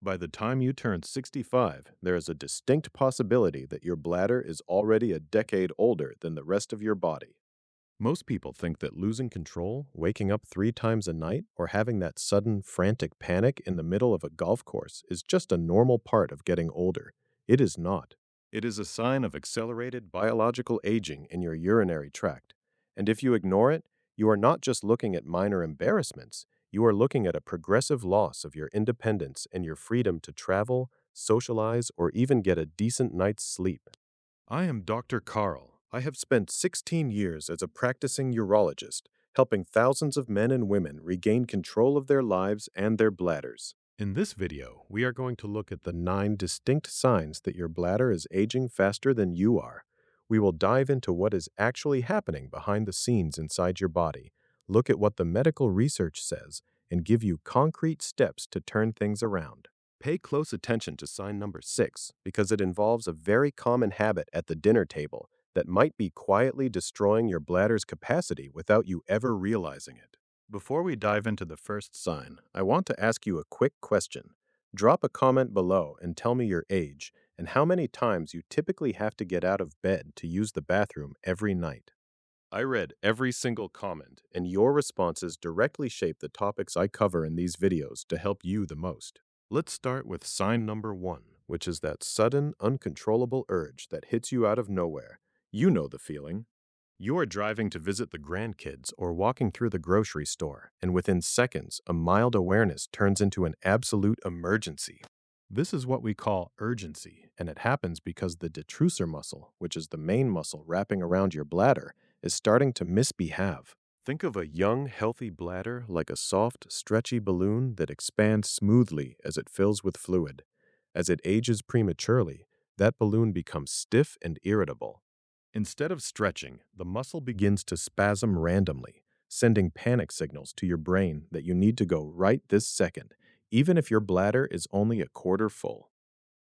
By the time you turn 65, there is a distinct possibility that your bladder is already a decade older than the rest of your body. Most people think that losing control, waking up 3 times a night, or having that sudden, frantic panic in the middle of a golf course is just a normal part of getting older. It is not. It is a sign of accelerated biological aging in your urinary tract. And if you ignore it, you are not just looking at minor embarrassments, you are looking at a progressive loss of your independence and your freedom to travel, socialize, or even get a decent night's sleep. I am Dr. Carl. I have spent 16 years as a practicing urologist, helping thousands of men and women regain control of their lives and their bladders. In this video, we are going to look at the 9 distinct signs that your bladder is aging faster than you are. We will dive into what is actually happening behind the scenes inside your body, look at what the medical research says, and give you concrete steps to turn things around. Pay close attention to sign number 6 because it involves a very common habit at the dinner table that might be quietly destroying your bladder's capacity without you ever realizing it. Before we dive into the first sign, I want to ask you a quick question. Drop a comment below and tell me your age and how many times you typically have to get out of bed to use the bathroom every night. I read every single comment, and your responses directly shape the topics I cover in these videos to help you the most. Let's start with sign number 1, which is that sudden, uncontrollable urge that hits you out of nowhere. You know the feeling. You are driving to visit the grandkids or walking through the grocery store, and within seconds, a mild awareness turns into an absolute emergency. This is what we call urgency, and it happens because the detrusor muscle, which is the main muscle wrapping around your bladder, is starting to misbehave. Think of a young, healthy bladder like a soft, stretchy balloon that expands smoothly as it fills with fluid. As it ages prematurely, that balloon becomes stiff and irritable. Instead of stretching, the muscle begins to spasm randomly, sending panic signals to your brain that you need to go right this second, even if your bladder is only a quarter full.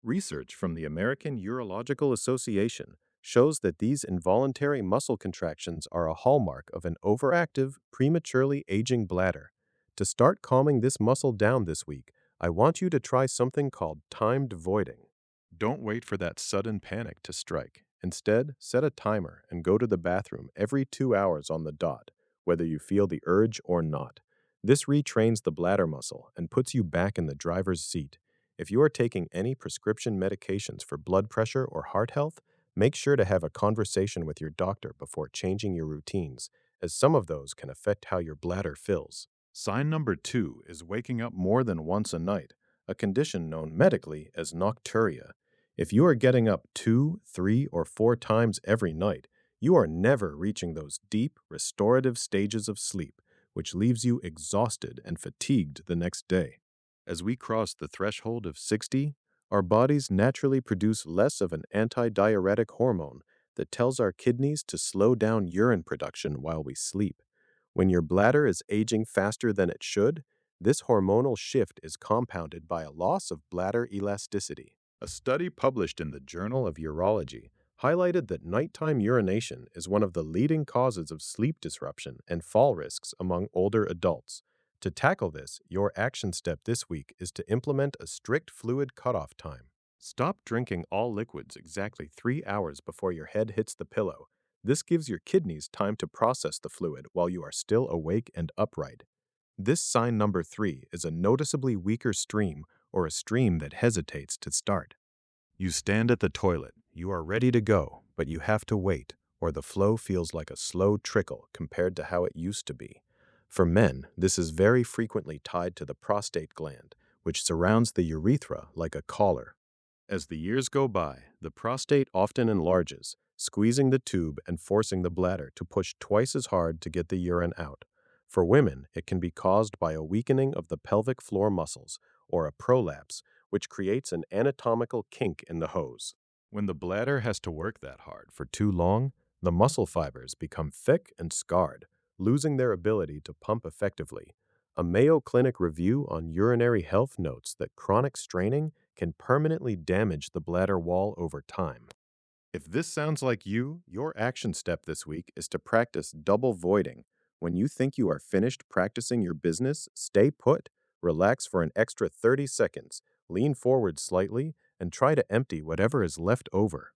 Research from the American Urological Association shows that these involuntary muscle contractions are a hallmark of an overactive, prematurely aging bladder. To start calming this muscle down this week, I want you to try something called timed voiding. Don't wait for that sudden panic to strike. Instead, set a timer and go to the bathroom every 2 hours on the dot, whether you feel the urge or not. This retrains the bladder muscle and puts you back in the driver's seat. If you are taking any prescription medications for blood pressure or heart health, make sure to have a conversation with your doctor before changing your routines, as some of those can affect how your bladder fills. Sign number 2 is waking up more than once a night, a condition known medically as nocturia. If you are getting up 2, 3, or 4 times every night, you are never reaching those deep, restorative stages of sleep, which leaves you exhausted and fatigued the next day. As we cross the threshold of 60, our bodies naturally produce less of an antidiuretic hormone that tells our kidneys to slow down urine production while we sleep. When your bladder is aging faster than it should, this hormonal shift is compounded by a loss of bladder elasticity. A study published in the Journal of Urology highlighted that nighttime urination is one of the leading causes of sleep disruption and fall risks among older adults. To tackle this, your action step this week is to implement a strict fluid cutoff time. Stop drinking all liquids exactly 3 hours before your head hits the pillow. This gives your kidneys time to process the fluid while you are still awake and upright. This sign number 3 is a noticeably weaker stream or a stream that hesitates to start. You stand at the toilet, you are ready to go, but you have to wait, or the flow feels like a slow trickle compared to how it used to be. For men, this is very frequently tied to the prostate gland, which surrounds the urethra like a collar. As the years go by, the prostate often enlarges, squeezing the tube and forcing the bladder to push twice as hard to get the urine out. For women, it can be caused by a weakening of the pelvic floor muscles, or a prolapse, which creates an anatomical kink in the hose. When the bladder has to work that hard for too long, the muscle fibers become thick and scarred, losing their ability to pump effectively. A Mayo Clinic review on urinary health notes that chronic straining can permanently damage the bladder wall over time. If this sounds like you, your action step this week is to practice double voiding. When you think you are finished practicing your business, stay put, relax for an extra 30 seconds, Lean forward slightly and try to empty whatever is left over.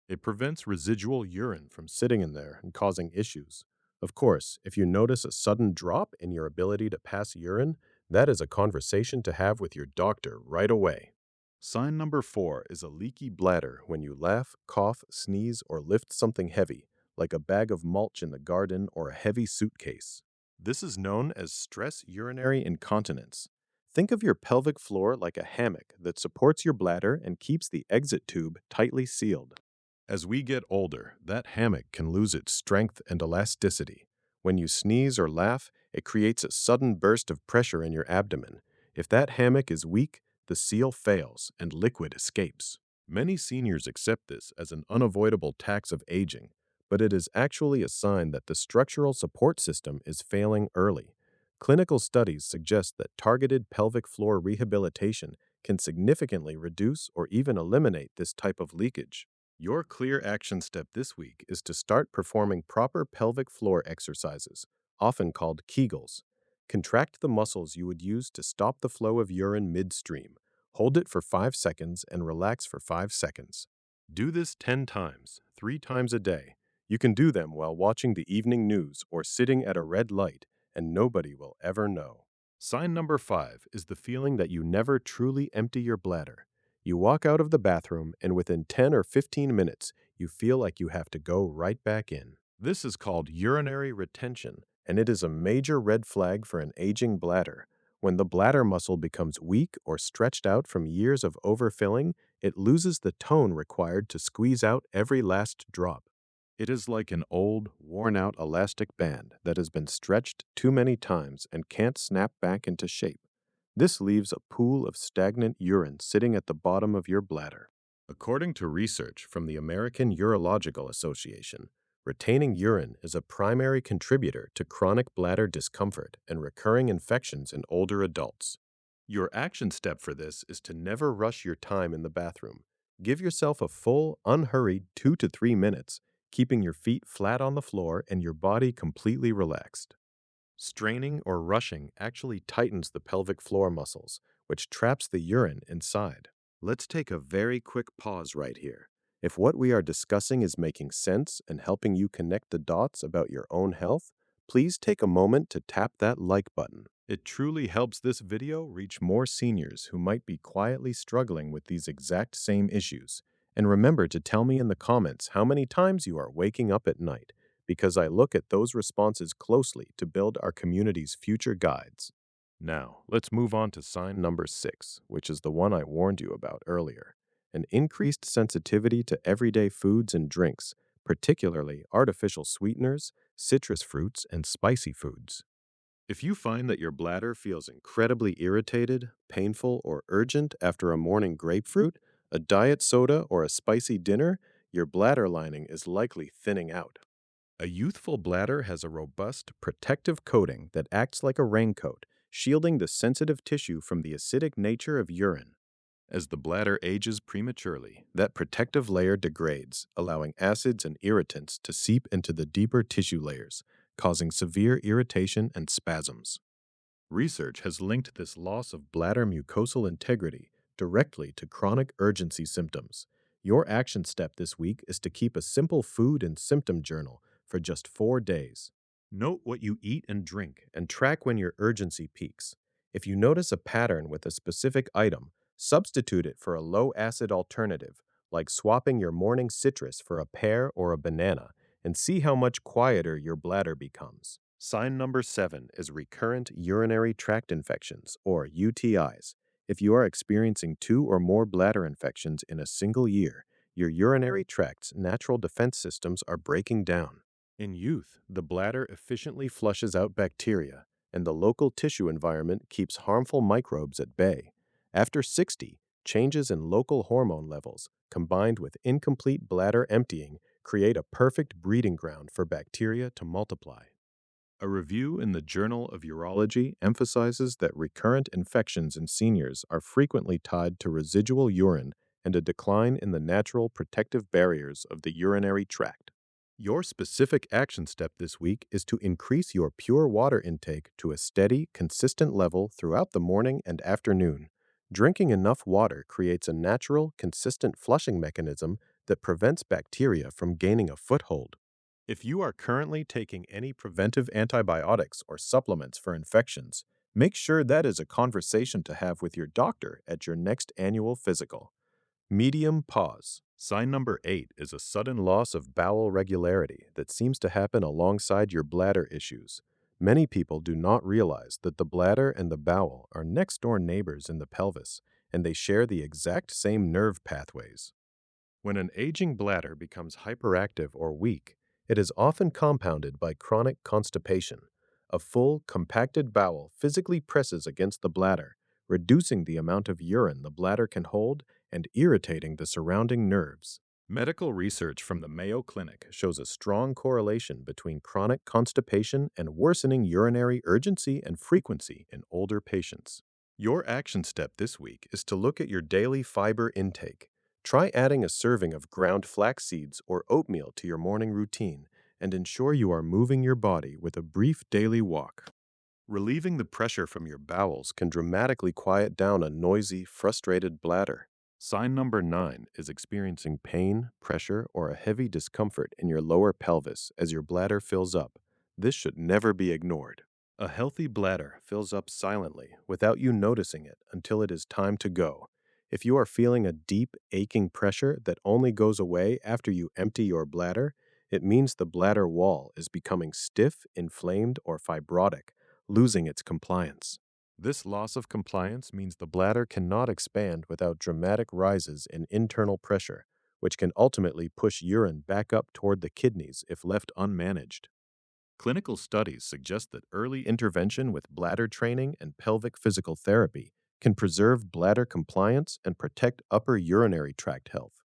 It prevents residual urine from sitting in there and causing issues. Of course, if you notice a sudden drop in your ability to pass urine, that is a conversation to have with your doctor right away. Sign number 4 is a leaky bladder when you laugh, cough, sneeze, or lift something heavy, like a bag of mulch in the garden or a heavy suitcase. This is known as stress urinary incontinence. Think of your pelvic floor like a hammock that supports your bladder and keeps the exit tube tightly sealed. As we get older, that hammock can lose its strength and elasticity. When you sneeze or laugh, it creates a sudden burst of pressure in your abdomen. If that hammock is weak, the seal fails and liquid escapes. Many seniors accept this as an unavoidable tax of aging, but it is actually a sign that the structural support system is failing early. Clinical studies suggest that targeted pelvic floor rehabilitation can significantly reduce or even eliminate this type of leakage. Your clear action step this week is to start performing proper pelvic floor exercises, often called Kegels. Contract the muscles you would use to stop the flow of urine midstream. Hold it for 5 seconds and relax for 5 seconds. Do this 10 times, 3 times a day. You can do them while watching the evening news or sitting at a red light, and nobody will ever know. Sign number 5 is the feeling that you never truly empty your bladder. You walk out of the bathroom, and within 10 or 15 minutes, you feel like you have to go right back in. This is called urinary retention, and it is a major red flag for an aging bladder. When the bladder muscle becomes weak or stretched out from years of overfilling, it loses the tone required to squeeze out every last drop. It is like an old, worn-out elastic band that has been stretched too many times and can't snap back into shape. This leaves a pool of stagnant urine sitting at the bottom of your bladder. According to research from the American Urological Association, retaining urine is a primary contributor to chronic bladder discomfort and recurring infections in older adults. Your action step for this is to never rush your time in the bathroom. Give yourself a full, unhurried 2 to 3 minutes, keeping your feet flat on the floor and your body completely relaxed. Straining or rushing actually tightens the pelvic floor muscles, which traps the urine inside. Let's take a very quick pause right here. If what we are discussing is making sense and helping you connect the dots about your own health, please take a moment to tap that like button. It truly helps this video reach more seniors who might be quietly struggling with these exact same issues. And remember to tell me in the comments how many times you are waking up at night, because I look at those responses closely to build our community's future guides. Now, let's move on to sign number 6, which is the one I warned you about earlier: an increased sensitivity to everyday foods and drinks, particularly artificial sweeteners, citrus fruits, and spicy foods. If you find that your bladder feels incredibly irritated, painful, or urgent after a morning grapefruit, a diet soda, or a spicy dinner, your bladder lining is likely thinning out. A youthful bladder has a robust, protective coating that acts like a raincoat, shielding the sensitive tissue from the acidic nature of urine. As the bladder ages prematurely, that protective layer degrades, allowing acids and irritants to seep into the deeper tissue layers, causing severe irritation and spasms. Research has linked this loss of bladder mucosal integrity directly to chronic urgency symptoms. Your action step this week is to keep a simple food and symptom journal for just 4 days. Note what you eat and drink and track when your urgency peaks. If you notice a pattern with a specific item, substitute it for a low-acid alternative, like swapping your morning citrus for a pear or a banana, and see how much quieter your bladder becomes. Sign number 7 is recurrent urinary tract infections, or UTIs. If you are experiencing 2 or more bladder infections in a single year, your urinary tract's natural defense systems are breaking down. In youth, the bladder efficiently flushes out bacteria, and the local tissue environment keeps harmful microbes at bay. After 60, changes in local hormone levels, combined with incomplete bladder emptying, create a perfect breeding ground for bacteria to multiply. A review in the Journal of Urology emphasizes that recurrent infections in seniors are frequently tied to residual urine and a decline in the natural protective barriers of the urinary tract. Your specific action step this week is to increase your pure water intake to a steady, consistent level throughout the morning and afternoon. Drinking enough water creates a natural, consistent flushing mechanism that prevents bacteria from gaining a foothold. If you are currently taking any preventive antibiotics or supplements for infections, make sure that is a conversation to have with your doctor at your next annual physical. Medium pause. Sign number 8 is a sudden loss of bowel regularity that seems to happen alongside your bladder issues. Many people do not realize that the bladder and the bowel are next door neighbors in the pelvis, and they share the exact same nerve pathways. When an aging bladder becomes hyperactive or weak, it is often compounded by chronic constipation. A full, compacted bowel physically presses against the bladder, reducing the amount of urine the bladder can hold and irritating the surrounding nerves. Medical research from the Mayo Clinic shows a strong correlation between chronic constipation and worsening urinary urgency and frequency in older patients. Your action step this week is to look at your daily fiber intake. Try adding a serving of ground flax seeds or oatmeal to your morning routine and ensure you are moving your body with a brief daily walk. Relieving the pressure from your bowels can dramatically quiet down a noisy, frustrated bladder. Sign number 9 is experiencing pain, pressure, or a heavy discomfort in your lower pelvis as your bladder fills up. This should never be ignored. A healthy bladder fills up silently without you noticing it until it is time to go. If you are feeling a deep, aching pressure that only goes away after you empty your bladder, it means the bladder wall is becoming stiff, inflamed, or fibrotic, losing its compliance. This loss of compliance means the bladder cannot expand without dramatic rises in internal pressure, which can ultimately push urine back up toward the kidneys if left unmanaged. Clinical studies suggest that early intervention with bladder training and pelvic physical therapy can preserve bladder compliance and protect upper urinary tract health.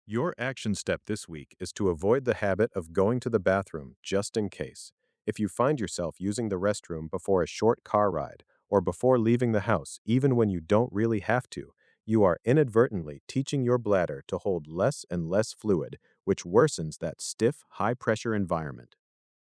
Your action step this week is to avoid the habit of going to the bathroom just in case. If you find yourself using the restroom before a short car ride or before leaving the house, even when you don't really have to, you are inadvertently teaching your bladder to hold less and less fluid, which worsens that stiff, high-pressure environment.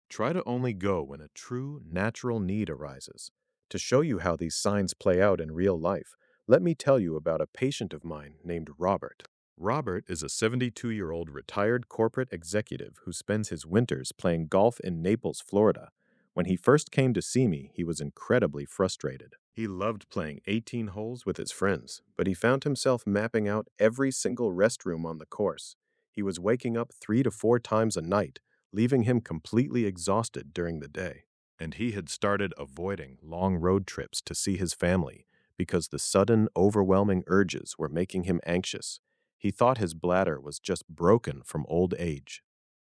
Try to only go when a true, natural need arises. To show you how these signs play out in real life, let me tell you about a patient of mine named Robert. Robert is a 72-year-old retired corporate executive who spends his winters playing golf in Naples, Florida. When he first came to see me, he was incredibly frustrated. He loved playing 18 holes with his friends, but he found himself mapping out every single restroom on the course. He was waking up 3 to 4 times a night, leaving him completely exhausted during the day. And he had started avoiding long road trips to see his family because the sudden, overwhelming urges were making him anxious. He thought his bladder was just broken from old age.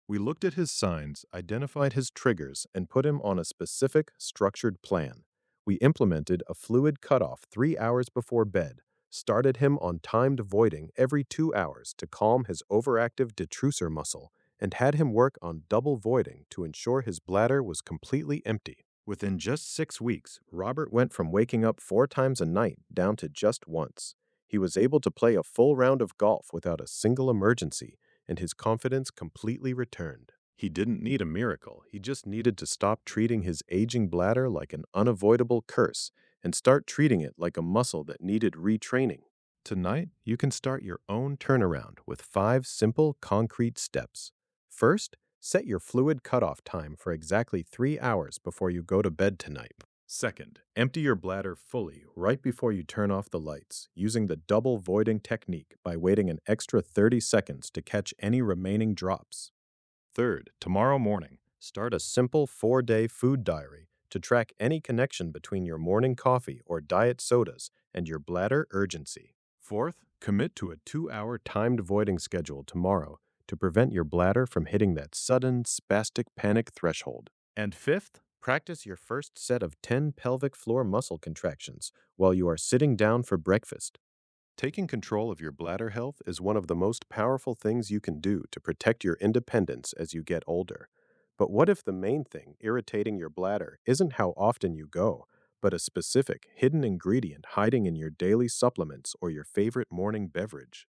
We looked at his signs, identified his triggers, and put him on a specific, structured plan. We implemented a fluid cutoff 3 hours before bed, started him on timed voiding every 2 hours to calm his overactive detrusor muscle, and had him work on double voiding to ensure his bladder was completely empty. Within just 6 weeks, Robert went from waking up 4 times a night down to just once. He was able to play a full round of golf without a single emergency, and his confidence completely returned. He didn't need a miracle, he just needed to stop treating his aging bladder like an unavoidable curse and start treating it like a muscle that needed retraining. Tonight, you can start your own turnaround with 5 simple, concrete steps. First, set your fluid cutoff time for exactly 3 hours before you go to bed tonight. Second, empty your bladder fully right before you turn off the lights, using the double voiding technique by waiting an extra 30 seconds to catch any remaining drops. Third, tomorrow morning, start a simple 4-day food diary to track any connection between your morning coffee or diet sodas and your bladder urgency. Fourth, commit to a 2-hour timed voiding schedule tomorrow to prevent your bladder from hitting that sudden, spastic panic threshold. And fifth, practice your first set of 10 pelvic floor muscle contractions while you are sitting down for breakfast. Taking control of your bladder health is one of the most powerful things you can do to protect your independence as you get older. But what if the main thing irritating your bladder isn't how often you go, but a specific hidden ingredient hiding in your daily supplements or your favorite morning beverage?